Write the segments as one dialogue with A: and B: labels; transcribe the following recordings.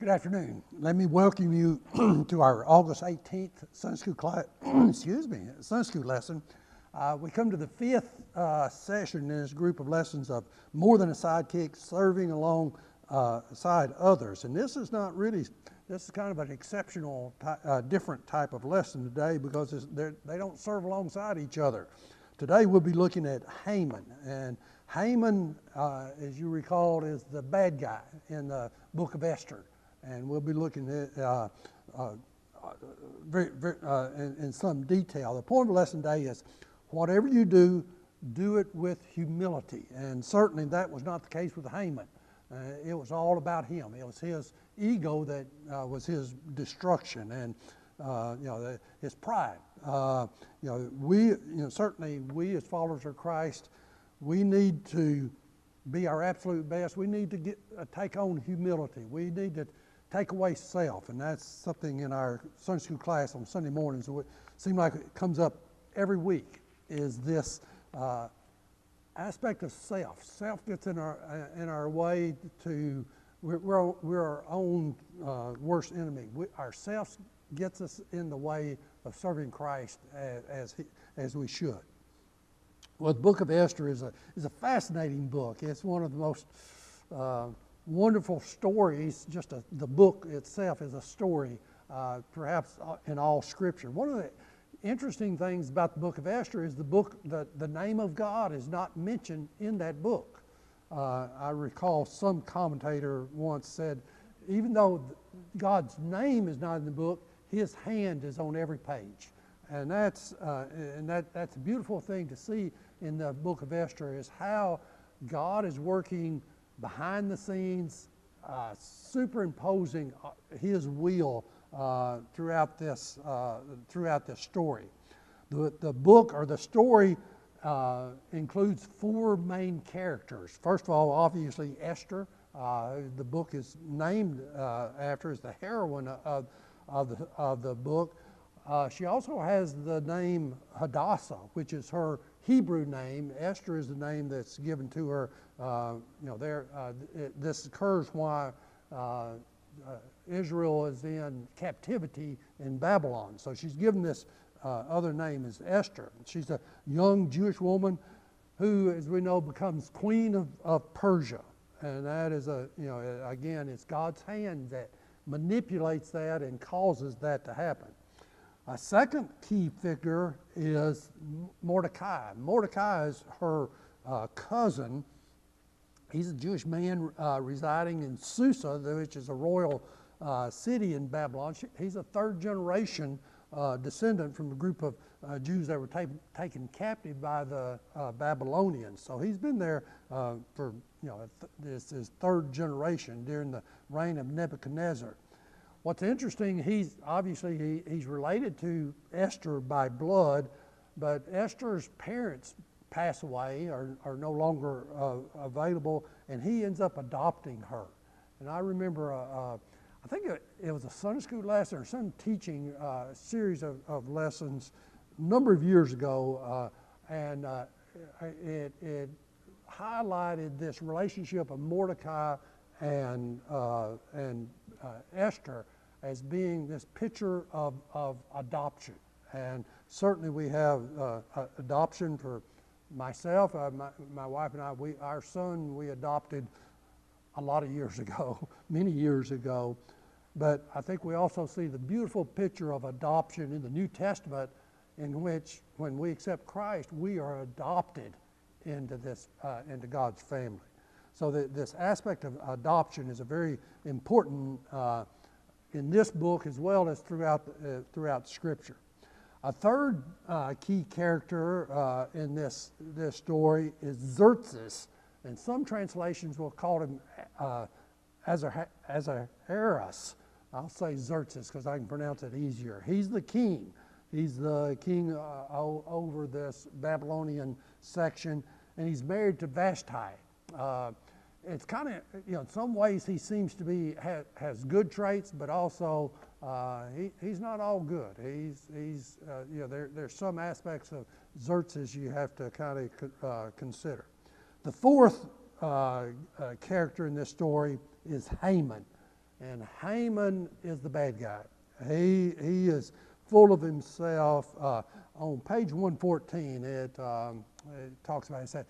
A: Good afternoon. Let me welcome you to our August 18th Sunday School class, Sunday School lesson. We come to the fifth session in this group of lessons of More Than a Sidekick, Serving Alongside Others. And this is kind of an exceptional, different type of lesson today because they don't serve alongside each other. Today we'll be looking at Haman. And Haman, as you recall, is the bad guy in the book of Esther. And we'll be looking at in some detail. The point of the lesson today is whatever you do, do it with humility. And certainly that was not the case with Haman. It was all about him. It was his ego that was his destruction and his pride. Certainly we as followers of Christ, we need to be our absolute best. We need to take on humility. We need to take away self, and that's something in our Sunday school class on Sunday mornings. It seems like it comes up every week. Is this aspect of self? Self gets in our way to we're our own worst enemy. Our self gets us in the way of serving Christ as we should. Well, the book of Esther is a fascinating book. It's one of the most wonderful stories. The book itself is a story, perhaps in all Scripture. One of the interesting things about the book of Esther is the name of God is not mentioned in that book. I recall some commentator once said, even though God's name is not in the book, His hand is on every page, and that's a beautiful thing to see in the book of Esther, is how God is working behind the scenes, superimposing His will throughout this story. The book or the story includes four main characters. First of all, obviously Esther. The book is named after, is the heroine of the book. She also has the name Hadassah, which is her Hebrew name. Esther is the name that's given to her. This occurs while Israel is in captivity in Babylon. So she's given this other name as Esther. She's a young Jewish woman who, as we know, becomes queen of Persia. And that is again, it's God's hand that manipulates that and causes that to happen. A second key figure is Mordecai. Mordecai is her cousin. He's a Jewish man residing in Susa, which is a royal city in Babylon. He's a third generation descendant from a group of Jews that were taken captive by the Babylonians. So he's been there for this is third generation during the reign of Nebuchadnezzar. What's interesting, he's related to Esther by blood, but Esther's parents pass away, are no longer available, and he ends up adopting her. And I remember, I think it was a Sunday school lesson or some teaching series of lessons a number of years ago, and it highlighted this relationship of Mordecai and Esther as being this picture of adoption. And certainly we have adoption for myself, my wife and I, our son we adopted a lot of years ago, many years ago. But I think we also see the beautiful picture of adoption in the New Testament, in which when we accept Christ, we are adopted into God's family. So this aspect of adoption is a very important in this book as well as throughout Scripture. A third key character in this story is Xerxes, and some translations will call him Ahasuerus. I'll say Xerxes because I can pronounce it easier. He's the king. He's the king over this Babylonian section, and he's married to Vashti. It's kind of, in some ways he seems to be, has good traits, but also he's not all good. There's some aspects of Xerxes you have to kind of consider. The fourth character in this story is Haman. and Haman is the bad guy. He is full of himself. On page 114, it talks about, it said,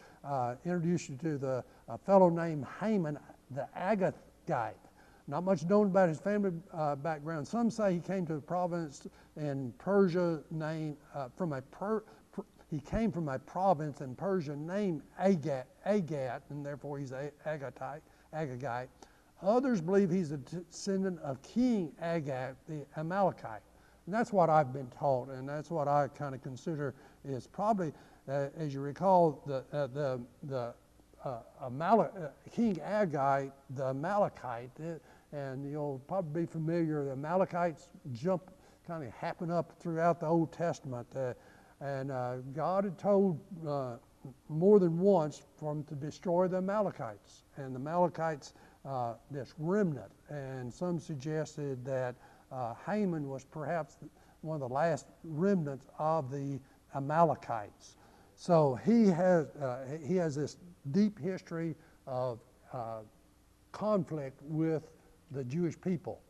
A: introduce you to a fellow named Haman the Agagite. Not much known about his family background. Some say he came to a province in Persia named he came from a province in Persia named Agat, and therefore he's Agagite. Others believe he's a descendant of King Agag, the Amalekite. And that's what I've been taught, and that's what I kind of consider is probably, as you recall, King Agag, the Amalekite, and you'll probably be familiar, the Amalekites kind of happen up throughout the Old Testament. And God had told more than once for him to destroy the Amalekites. And the Amalekites, this remnant, and some suggested that Haman was perhaps one of the last remnants of the Amalekites. So he has this deep history of conflict with the Jewish people,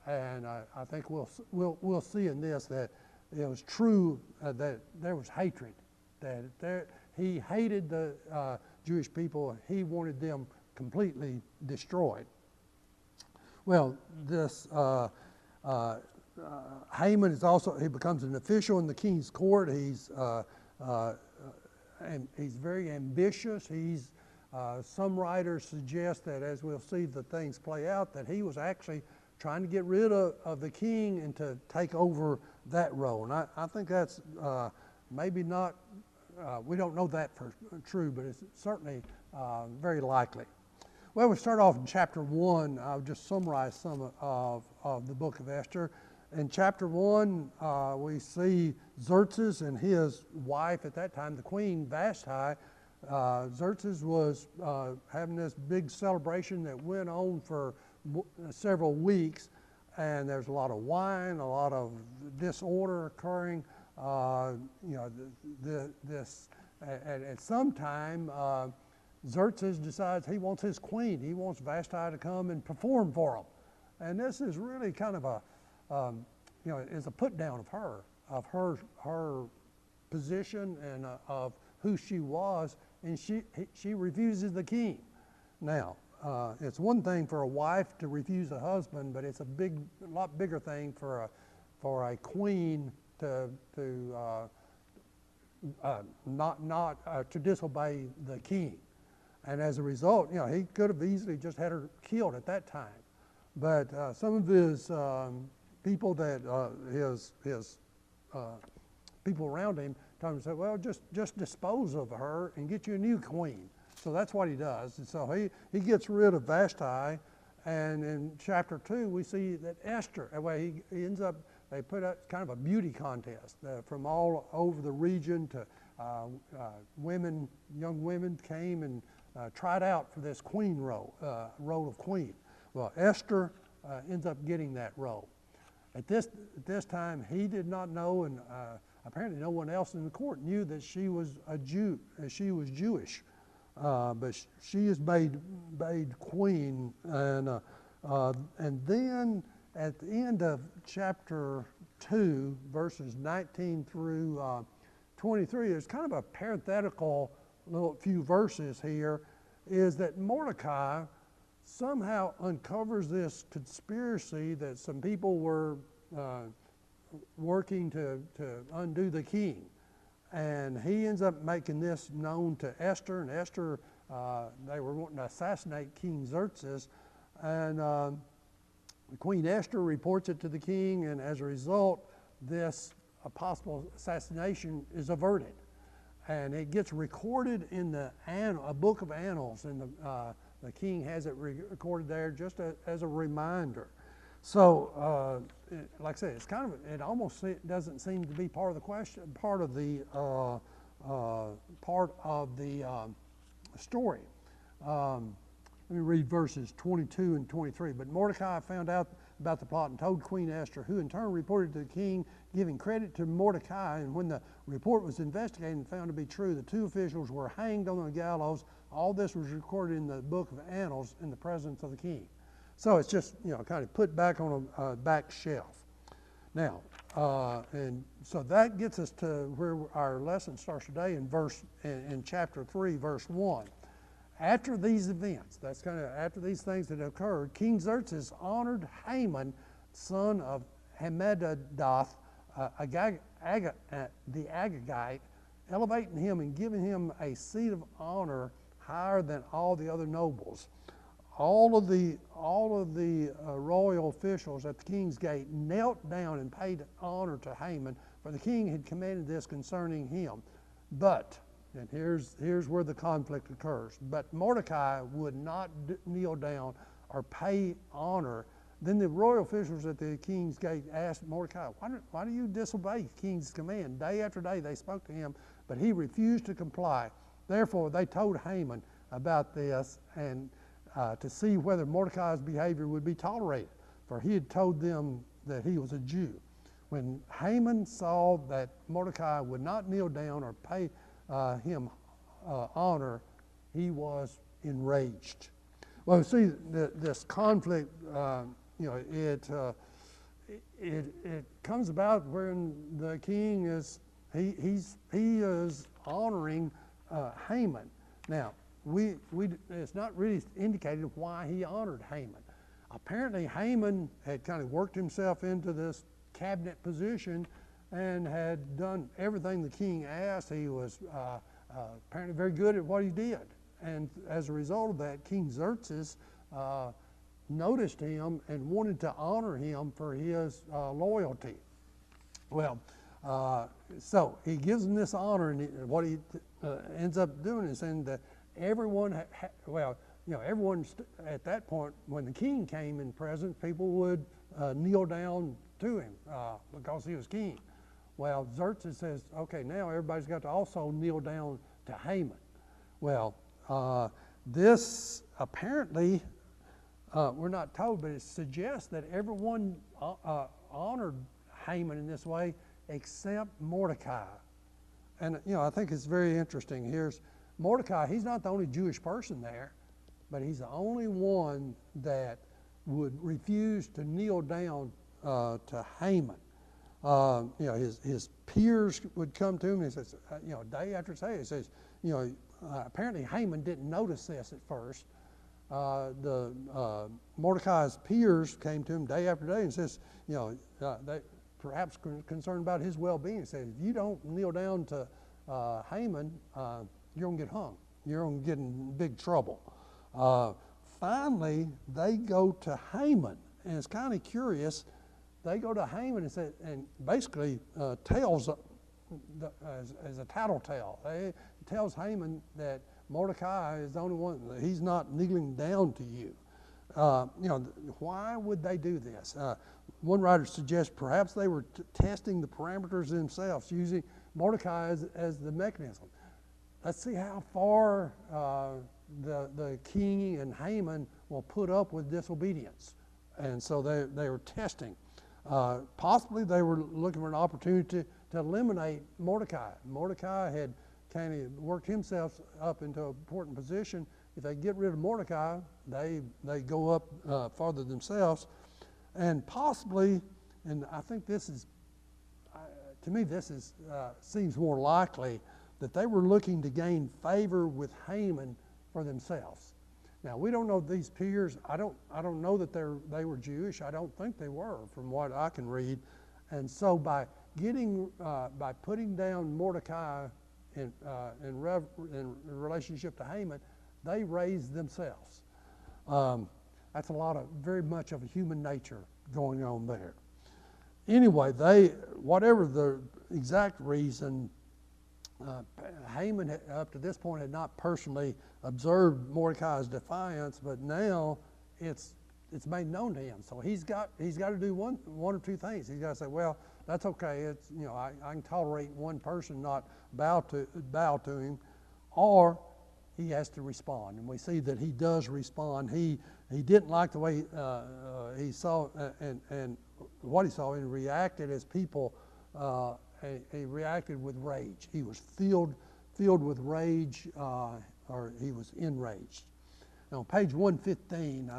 A: and I think we'll see in this that it was true that there was hatred, that he hated the Jewish people. He wanted them completely destroyed. Well, this Haman is also, he becomes an official in the king's court. He's very ambitious. Some writers suggest that, as we'll see the things play out, that he was actually trying to get rid of the king and to take over that role. And I think that's maybe not, we don't know that for true, but it's certainly very likely. Well, we start off in chapter 1. I'll just summarize some of the book of Esther. In chapter 1, we see Xerxes and his wife at that time, the queen Vashti. Xerxes was having this big celebration that went on for several weeks, and there's a lot of wine, a lot of disorder occurring. At some time, Xerxes decides he wants his queen. He wants Vashti to come and perform for him, and this is really kind of is a put down of her position and of who she was, and she refuses the king. Now, it's one thing for a wife to refuse a husband, but it's a lot bigger thing for a queen to disobey the king. And as a result, he could have easily just had her killed at that time. But some of his people people around him told him, to say, well, just dispose of her and get you a new queen. So that's what he does. And so he gets rid of Vashti. And in chapter 2, we see that Esther, he ends up, they put out kind of a beauty contest from all over the region to young women came and tried out for this queen role of queen. Well, Esther ends up getting that role. At this time, he did not know, and apparently no one else in the court knew that she was a Jew. She was Jewish, but she is made queen, and then at the end of chapter 2, verses 19 through 23, there's kind of a parenthetical little few verses here, is that Mordecai somehow uncovers this conspiracy that some people were working to undo the king. And he ends up making this known to Esther, and Esther, they were wanting to assassinate King Xerxes, and Queen Esther reports it to the king, and as a result, this possible assassination is averted. And it gets recorded in a book of annals, and the king has it recorded there just as a reminder. So, like I said, it's kind of, it almost doesn't seem to be part of the question, part of the story. Let me read verses 22 and 23. But Mordecai found out about the plot and told Queen Esther, who in turn reported to the king, giving credit to Mordecai. And when the report was investigated and found to be true, the two officials were hanged on the gallows. All this was recorded in the book of annals in the presence of the king. So it's just, kind of put back on a back shelf. Now, and so that gets us to where our lesson starts today in chapter 3, verse 1. After these events, that's kind of after these things that occurred, King Xerxes honored Haman, son of Hammedatha, the Agagite, elevating him and giving him a seat of honor higher than all the other nobles. All of the royal officials at the king's gate knelt down and paid honor to Haman, for the king had commanded this concerning him. But, and here's where the conflict occurs, but Mordecai would not kneel down or pay honor. Then the royal officials at the king's gate asked Mordecai, why do you disobey the king's command? Day after day they spoke to him, but he refused to comply. Therefore they told Haman about this and to see whether Mordecai's behavior would be tolerated, for he had told them that he was a Jew. When Haman saw that Mordecai would not kneel down or pay him honor, he was enraged. Well, see, this conflict, it comes about when the king is honoring Haman. Now, it's not really indicated why he honored Haman. Apparently, Haman had kind of worked himself into this cabinet position and had done everything the king asked. He was apparently very good at what he did. And as a result of that, King Xerxes noticed him and wanted to honor him for his loyalty. Well, so he gives him this honor, and what he ends up doing is saying that everyone, everyone at that point, when the king came in presence, people would kneel down to him because he was king. Well, Xerxes says, okay, now everybody's got to also kneel down to Haman. Well, this apparently, we're not told, but it suggests that everyone honored Haman in this way except Mordecai. And, I think it's very interesting. Here's Mordecai. He's not the only Jewish person there, but he's the only one that would refuse to kneel down to Haman. His peers would come to him and he says, day after day, he says, apparently Haman didn't notice this at first. Mordecai's peers came to him day after day and says, they perhaps concerned about his well-being. He said, if you don't kneel down to Haman, you're going to get hung. You're going to get in big trouble. Finally, they go to Haman, and it's kind of curious. They go to Haman and say, and basically tells as a tattletale. He tells Haman that Mordecai is the only one, he's not kneeling down to you. Why would they do this? One writer suggests perhaps they were testing the parameters themselves, using Mordecai as the mechanism. Let's see how far the king and Haman will put up with disobedience. And so they were testing. Possibly they were looking for an opportunity to eliminate Mordecai. Mordecai had kind of worked himself up into an important position. If they get rid of Mordecai, they go up farther themselves. And possibly, and I think this is, to me, this is seems more likely that they were looking to gain favor with Haman for themselves. Now, we don't know these peers. I don't know that they were Jewish. I don't think they were, from what I can read. And so by putting down Mordecai in relationship to Haman, they raised themselves. That's very much of a human nature going on there. Anyway, whatever the exact reason, Haman up to this point had not personally observed Mordecai's defiance, but now it's made known to him. So he's got to do one or two things. He's got to say, well, that's okay. It's I can tolerate one person not bow to him, or he has to respond. And we see that he does respond. He didn't like the way he saw and what he saw, and reacted as people. He reacted with rage. He was filled with rage, or he was enraged. on page 115,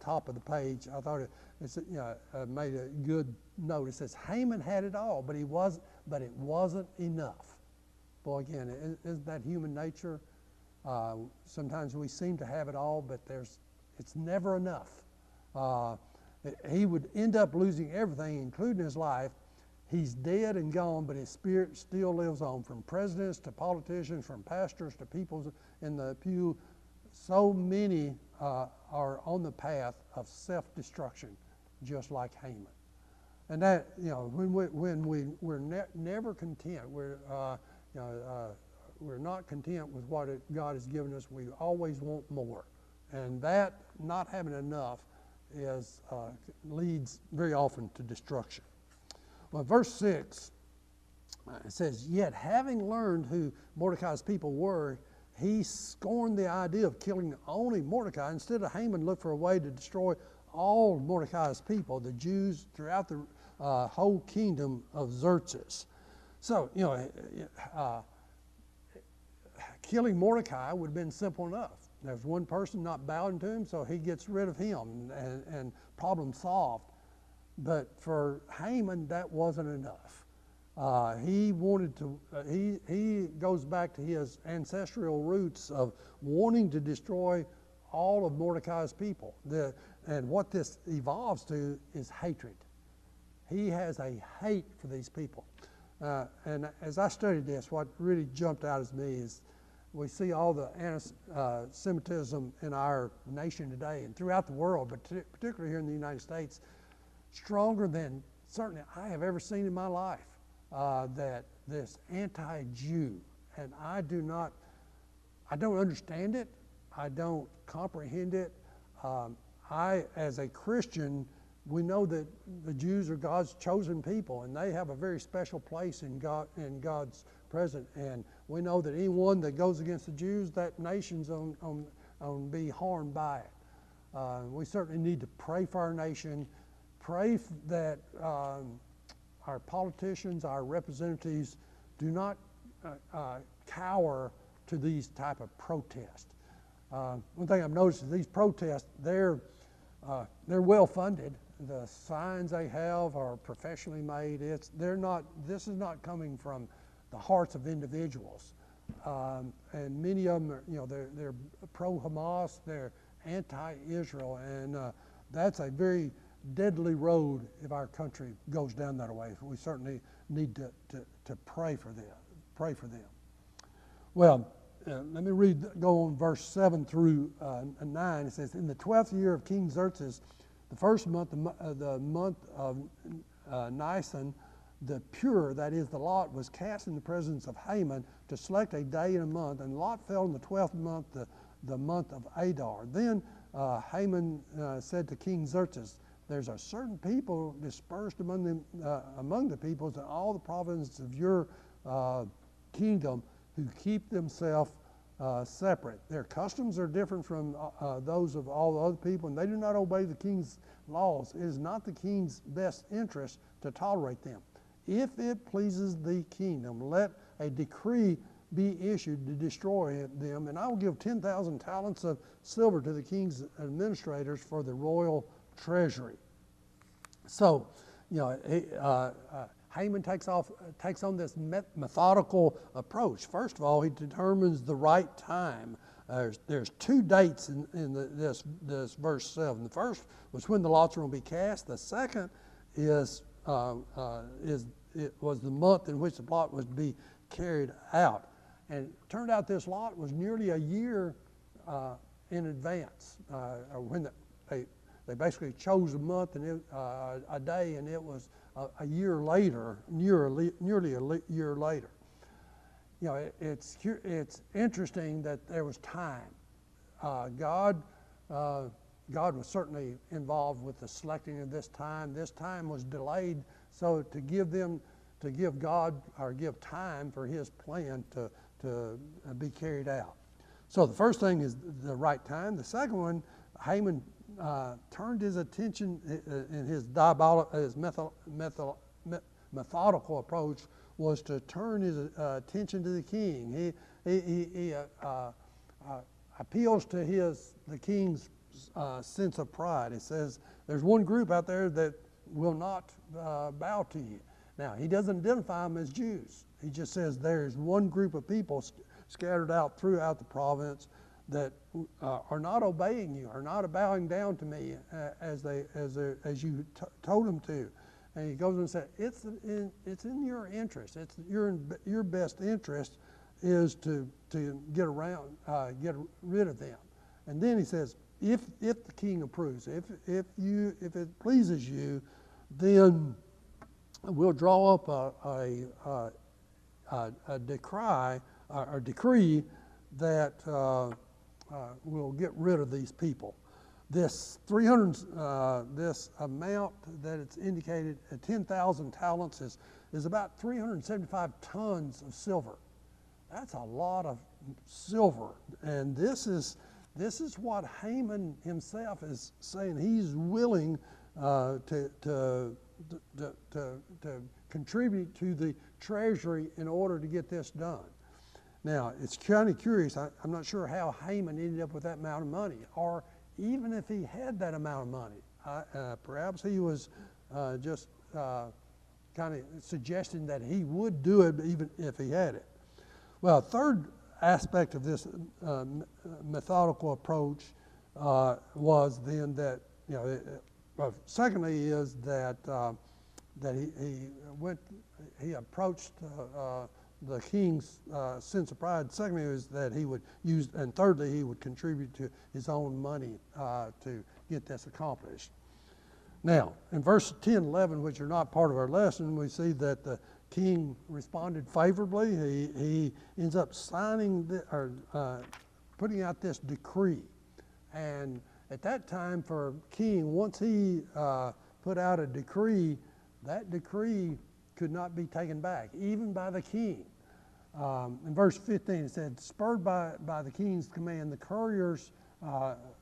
A: top of the page, I thought made a good note. It says Haman had it all, but it wasn't enough. Boy, again, isn't that human nature? Sometimes we seem to have it all, but it's never enough. He would end up losing everything, including his life. He's dead and gone, but his spirit still lives on. From presidents to politicians, from pastors to people in the pew, so many are on the path of self-destruction, just like Haman. And that, when we're never content, we're not content with what God has given us. We always want more, and that not having enough leads very often to destruction. Well, verse 6, it says, "Yet having learned who Mordecai's people were, he scorned the idea of killing only Mordecai. Instead of Haman looked for a way to destroy all Mordecai's people, the Jews throughout the whole kingdom of Xerxes." So, killing Mordecai would have been simple enough. There's one person not bowing to him, so he gets rid of him, and problem solved. But for Haman, that wasn't enough. He wanted to. He goes back to his ancestral roots of wanting to destroy all of Mordecai's people. And what this evolves to is hatred. He has a hate for these people. And as I studied this, what really jumped out at me is we see all the anti-Semitism in our nation today and throughout the world, but particularly here in the United States, stronger than certainly I have ever seen in my life. That this anti-Jew, and I don't understand it. I don't comprehend it. As a Christian, we know that the Jews are God's chosen people, and they have a very special place in God's presence. And we know that anyone that goes against the Jews, that nation's on be harmed by it. We certainly need to pray for our nation, pray that our politicians, our representatives, do not cower to these type of protests. One thing I've noticed is these protests, they're well funded. The signs they have are professionally made. This is not coming from the hearts of individuals. And many of them are, they're pro-Hamas, they're anti-Israel, and that's a very deadly road if our country goes down that way. We certainly need to pray for them. Well, let me go on verse 7 through 9. It says, "In the 12th year of King Xerxes, the first month, the month of Nisan, the pure, that is the lot, was cast in the presence of Haman to select a day and a month, and the lot fell in the 12th month, the month of Adar. Then Haman said to King Xerxes, 'There's a certain people dispersed among the peoples in all the provinces of your kingdom who keep themselves separate. Their customs are different from those of all the other people, and they do not obey the king's laws. It is not the king's best interest to tolerate them. If it pleases the kingdom, let a decree be issued to destroy them, and I will give 10,000 talents of silver to the king's administrators for the royal treasury.'" So, Haman takes on this methodical approach. First of all, he determines the right time. There's two dates in this verse 7. The first was when the lots were going to be cast. The second it was the month in which the lot was to be carried out. And it turned out this lot was nearly a year in advance. When they basically chose a month and a day, and it was a year later, nearly a year later. It's interesting that there was time. God was certainly involved with the selecting of this time. This time was delayed so to give God, or give time for His plan to be carried out. So the first thing is the right time. The second one, Haman turned his attention in his methodical approach was to turn his attention to the king. appeals to the king's sense of pride. It says there's one group out there that will not bow to you. Now, he doesn't identify them as Jews. He just says there's one group of people scattered out throughout the province that are not obeying you, are not bowing down to me as you told them to. And he goes and says, it's in your interest. It's your best interest is to get rid of them. And then he says, if the king approves, if it pleases you, then we'll draw up a decree that will get rid of these people. This 300, this amount that it's indicated at 10,000 talents is about 375 tons of silver. That's a lot of silver, and this is what Haman himself is saying. He's willing to contribute to the treasury in order to get this done. Now, it's kind of curious. I'm not sure how Haman ended up with that amount of money, or even if he had that amount of money. Perhaps he was just kind of suggesting that he would do it even if he had it. Well, third aspect of this methodical approach was then that, secondly is that he approached the king's sense of pride. Secondly is that he would use, and thirdly he would contribute to his own money to get this accomplished. Now, in verse 10 and 11, which are not part of our lesson, we see that the king responded favorably. He ends up signing putting out this decree. And at that time for king, once he put out a decree, that decree could not be taken back, even by the king. In verse 15 it said, spurred by the king's command, the couriers,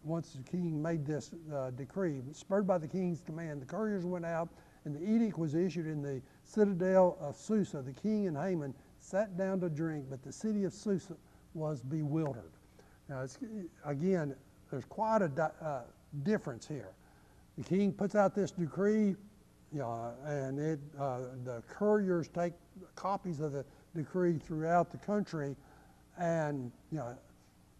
A: once the king made this decree, spurred by the king's command, the couriers went out, and the edict was issued in the citadel of Susa. The king and Haman sat down to drink, but the city of Susa was bewildered. Now, again, there's quite a difference here. The king puts out this decree, and the couriers take copies of the decree throughout the country, and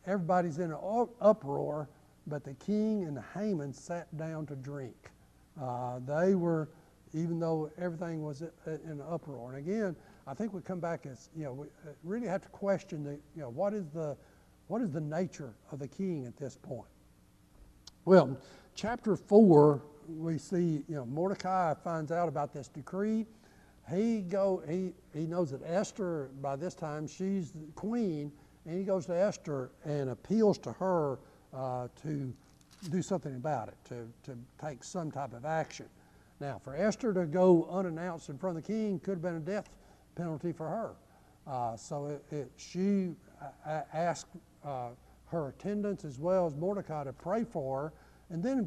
A: everybody's in an uproar, but the king and Haman sat down to drink. They were, even though everything was in an uproar. And again, I think we come back as, we really have to question what is the nature of the king at this point. Well, chapter 4, we see, Mordecai finds out about this decree. He knows that Esther, by this time, she's the queen, and he goes to Esther and appeals to her to do something about it, to take some type of action. Now, for Esther to go unannounced in front of the king could have been a death penalty for her. So she asked her attendants as well as Mordecai to pray for her. And then in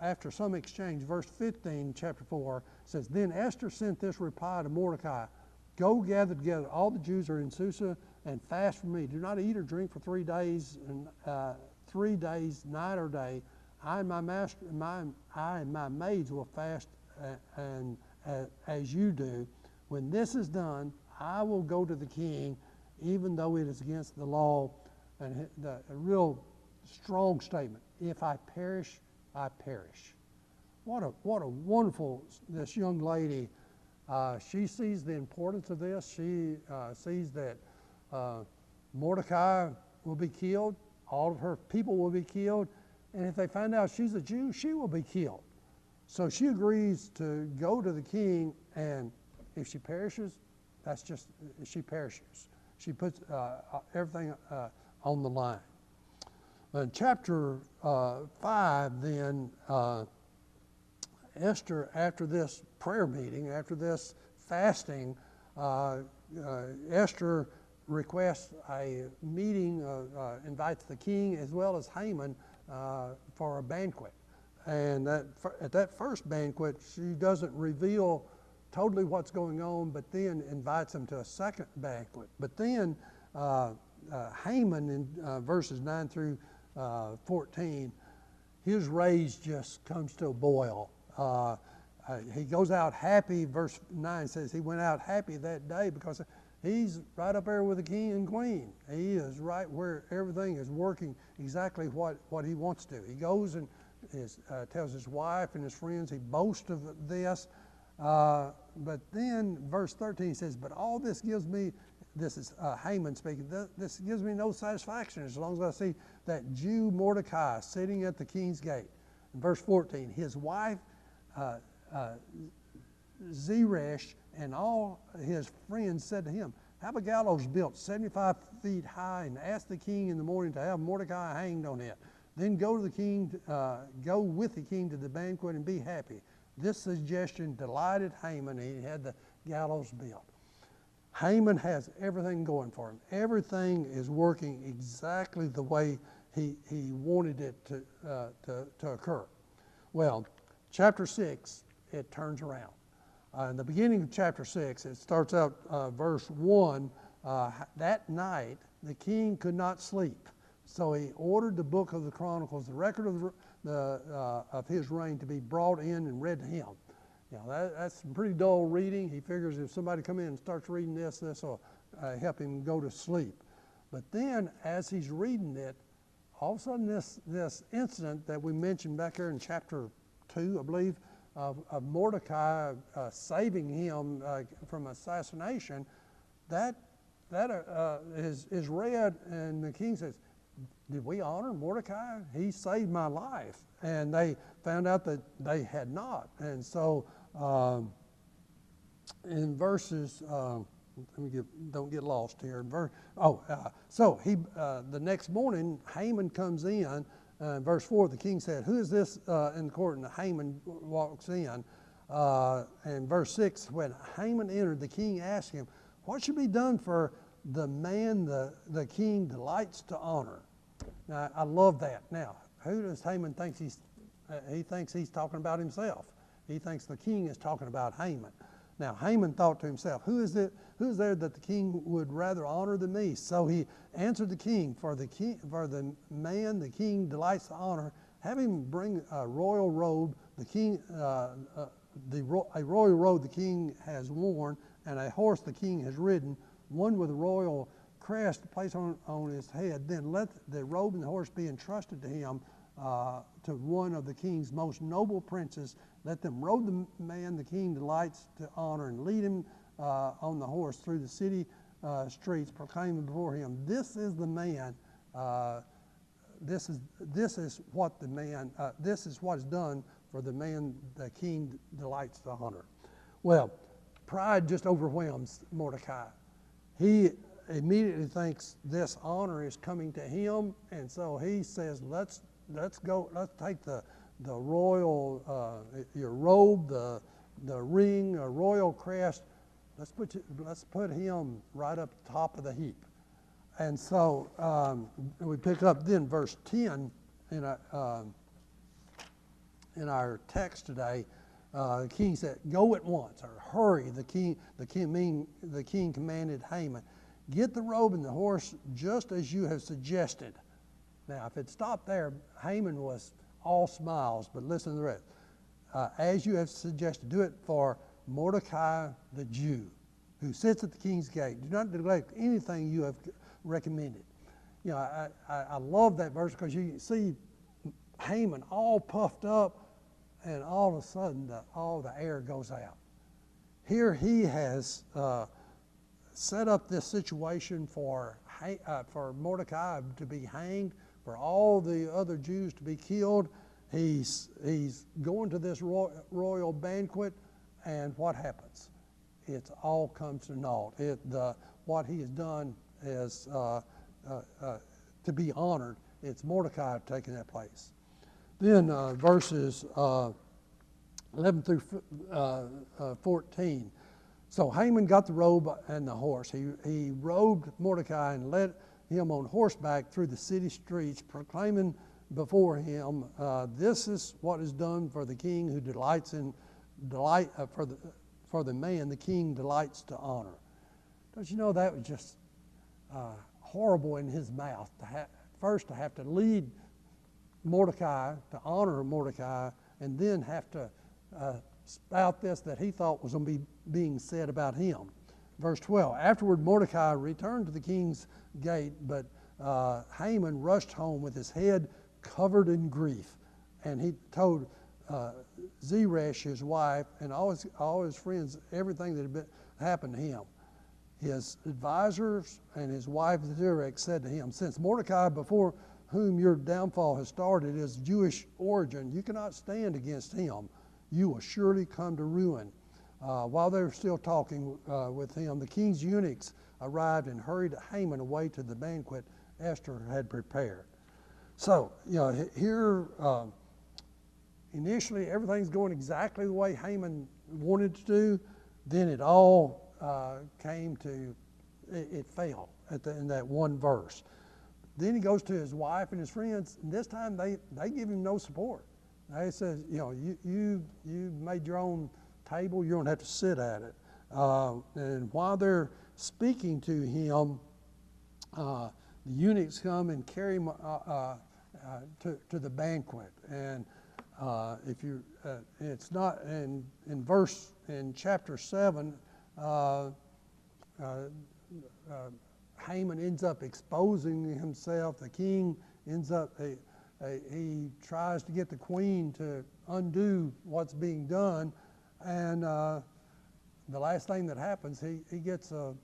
A: after some exchange, verse 15, chapter 4, says, then Esther sent this reply to Mordecai, go gather together all the Jews who are in Susa and fast for me. Do not eat or drink for 3 days, and 3 days, night or day. I and my maids will fast as you do. When this is done, I will go to the king, even though it is against the law. And a real strong statement. If I perish, I perish. What a wonderful, this young lady, she sees the importance of this. She sees that Mordecai will be killed. All of her people will be killed. And if they find out she's a Jew, she will be killed. So she agrees to go to the king, and if she perishes, that's just, she perishes. She puts everything on the line. In chapter 5, then, Esther, after this prayer meeting, after this fasting, Esther requests a meeting, invites the king as well as Haman for a banquet. And at that first banquet, she doesn't reveal totally what's going on, but then invites them to a second banquet. But then Haman in verses 9 through 14, his rage just comes to a boil. He goes out happy. Verse 9 says he went out happy that day because he's right up there with the king and queen. He is right where everything is working exactly what he wants to. He goes and tells his wife and his friends. He boasts of this. But then verse 13 says, but all this gives me, this is Haman speaking, this gives me no satisfaction as long as I see that Jew Mordecai sitting at the king's gate. In verse 14, his wife Zeresh and all his friends said to him, have a gallows built 75 feet high and ask the king in the morning to have Mordecai hanged on it. Then go with the king to the banquet and be happy. This suggestion delighted Haman, and he had the gallows built. Haman has everything going for him. Everything is working exactly the way he wanted it to occur. Well, chapter 6, it turns around. In the beginning of chapter 6, it starts out verse 1. That night, the king could not sleep. So he ordered the book of the Chronicles, the record of his reign, to be brought in and read to him. You know, that's some pretty dull reading. He figures if somebody come in and starts reading this will help him go to sleep. But then, as he's reading it, all of a sudden this incident that we mentioned back here in chapter 2, I believe, of Mordecai saving him from assassination, that is read, and the king says, did we honor Mordecai? He saved my life. And they found out that they had not. And so in verses, don't get lost here. So the next morning, Haman comes in. Verse 4, the king said, who is this in the court? And Haman walks in. And verse 6, when Haman entered, the king asked him, what should be done for the man the king delights to honor? Now, I love that. Now, who does Haman think he thinks he's talking about himself. He thinks the king is talking about Haman. Now, Haman thought to himself, who is there that the king would rather honor than me? So he answered the king, for the man the king delights to honor, have him bring a royal robe a royal robe the king has worn, and a horse the king has ridden, one with a royal crest placed on his head. Then let the robe and the horse be entrusted to him, to one of the king's most noble princes. Let them robe the man the king delights to honor, and lead him on the horse through the city streets, proclaiming before him, this is the man. This is what is done for the man the king delights to honor. Well, pride just overwhelms Mordecai. He immediately thinks this honor is coming to him, and so he says, let's take the royal your robe, the ring, a royal crest. Let's put him right up top of the heap. And so we pick up then verse 10 in our text today. The king said, "Go at once," or hurry. The king commanded Haman, "Get the robe and the horse just as you have suggested." Now, if it stopped there, Haman was all smiles, but listen to the rest. As you have suggested, do it for Mordecai the Jew, who sits at the king's gate. Do not neglect anything you have recommended. You know, I love that verse because you see Haman all puffed up, and all of a sudden all the air goes out. Here he has set up this situation for Mordecai to be hanged, for all the other Jews to be killed. He's going to this royal banquet, and what happens? It all comes to naught. What he has done is to be honored. It's Mordecai taking that place. Then verses 11 through 14. So Haman got the robe and the horse. He robed Mordecai and led him on horseback through the city streets, proclaiming before him, "This is what is done for the king who for the man the king delights to honor." Don't you know that was just horrible in his mouth first to have to lead Mordecai, to honor Mordecai, and then have to spout this that he thought was going to be being said about him. Verse 12, afterward Mordecai returned to the king's gate, but Haman rushed home with his head covered in grief. And he told Zeresh, his wife, and all his friends, everything that had happened to him. His advisors and his wife Zeresh said to him, since Mordecai, before whom your downfall has started, is Jewish origin, you cannot stand against him. You will surely come to ruin. While they were still talking with him, the king's eunuchs arrived and hurried Haman away to the banquet Esther had prepared. So, here initially everything's going exactly the way Haman wanted to do. Then it all came to, it fell in that one verse. Then he goes to his wife and his friends, and this time they give him no support. They says, you made your own table, you don't have to sit at it. And while they're speaking to him, the eunuchs come and carry him to the banquet. And if you, it's not in chapter 7. Haman ends up exposing himself. The king ends up, he tries to get the queen to undo what's being done, and the last thing that happens, he gets a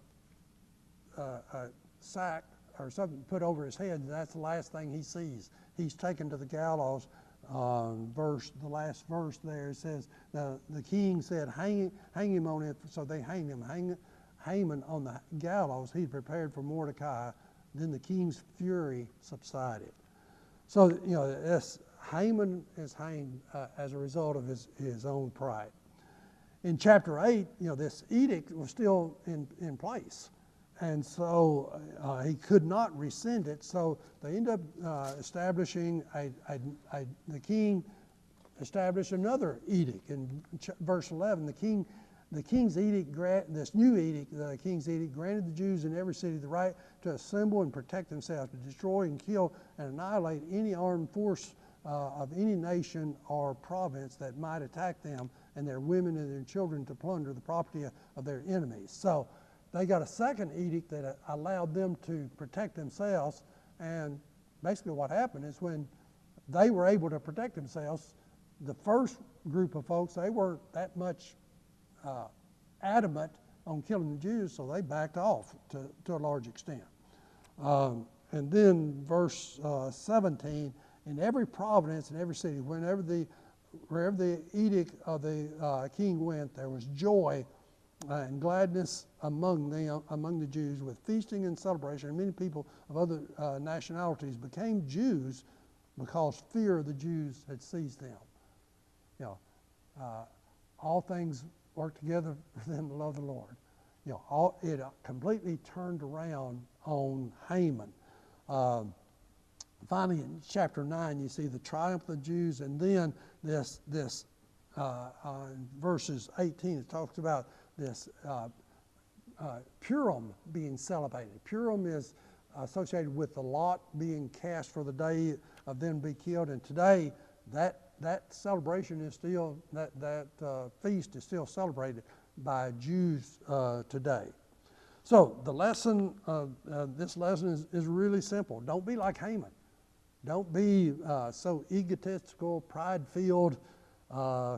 A: sack or something put over his head, and that's the last thing he sees. He's taken to the gallows. The last verse there says, the king said, hang him on it, so they hanged him. Haman on the gallows, he prepared for Mordecai. Then the king's fury subsided. So, Haman is hanged as a result of his own pride. In chapter 8, this edict was still in place. And so he could not rescind it. So they end up establishing, the king established another edict. In verse 11, the king's edict, this new edict, the king's edict granted the Jews in every city the right to assemble and protect themselves, to destroy and kill and annihilate any armed force of any nation or province that might attack them, and their women and their children to plunder the property of their enemies. So they got a second edict that allowed them to protect themselves, and basically what happened is when they were able to protect themselves, the first group of folks, they weren't that much adamant on killing the Jews, so they backed off to a large extent. And then verse 17, in every province and every city, wherever the edict of the king went, there was joy and gladness among the Jews, with feasting and celebration. And many people of other nationalities became Jews because fear of the Jews had seized them. All things work together for them to love the Lord. It completely turned around on Haman. Finally, in chapter 9, you see the triumph of the Jews, and then this verses 18, it talks about this Purim being celebrated. Purim is associated with the lot being cast for the day of them to be killed, and today that celebration is still, that feast is still celebrated by Jews today. So the lesson of this lesson is really simple. Don't be like Haman. Don't be so egotistical, pride-filled,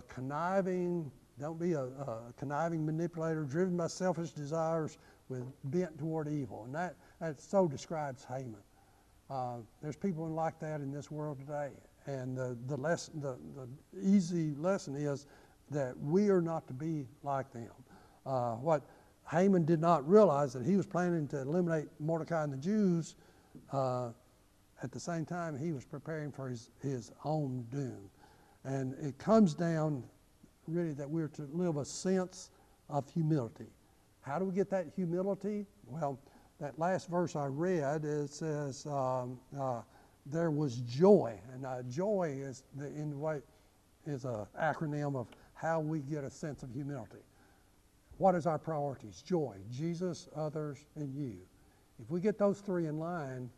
A: conniving. Don't be a conniving manipulator driven by selfish desires with bent toward evil. And that so describes Haman. There's people like that in this world today. And the easy lesson is that we are not to be like them. What Haman did not realize, that he was planning to eliminate Mordecai and the Jews. At the same time, he was preparing for his own doom. And it comes down really that we're to live a sense of humility. How do we get that humility? Well, that last verse I read, it says, there was joy. And joy is an acronym of how we get a sense of humility. What is our priorities? Joy, Jesus, others, and you. If we get those three in line,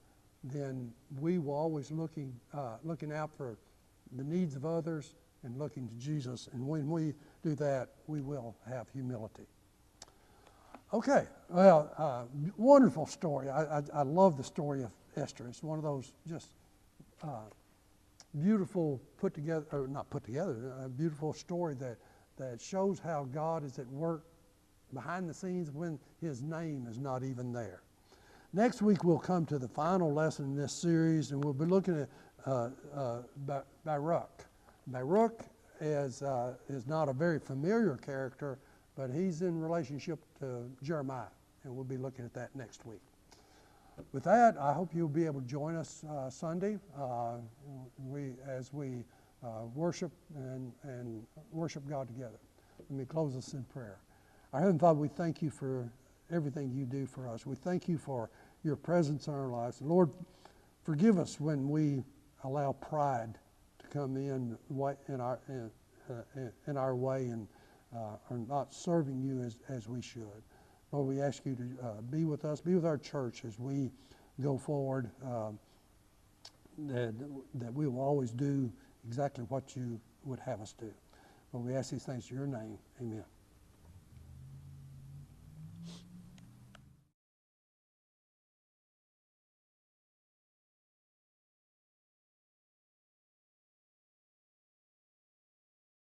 A: then we will always looking out for the needs of others and looking to Jesus. And when we do that, we will have humility. Okay, well, wonderful story. I love the story of Esther. It's one of those just beautiful a beautiful story that shows how God is at work behind the scenes when His name is not even there. Next week we'll come to the final lesson in this series, and we'll be looking at Baruch. Baruch is not a very familiar character, but he's in relationship to Jeremiah, and we'll be looking at that next week. With that, I hope you'll be able to join us Sunday as we worship and worship God together. Let me close us in prayer. Our Heavenly Father, we thank you for everything you do for us. We thank you for your presence in our lives. Lord, forgive us when we allow pride to come in our way and are not serving you as we should. Lord, we ask you to be with us, be with our church as we go forward, that we will always do exactly what you would have us do. Lord, we ask these things in your name. Amen.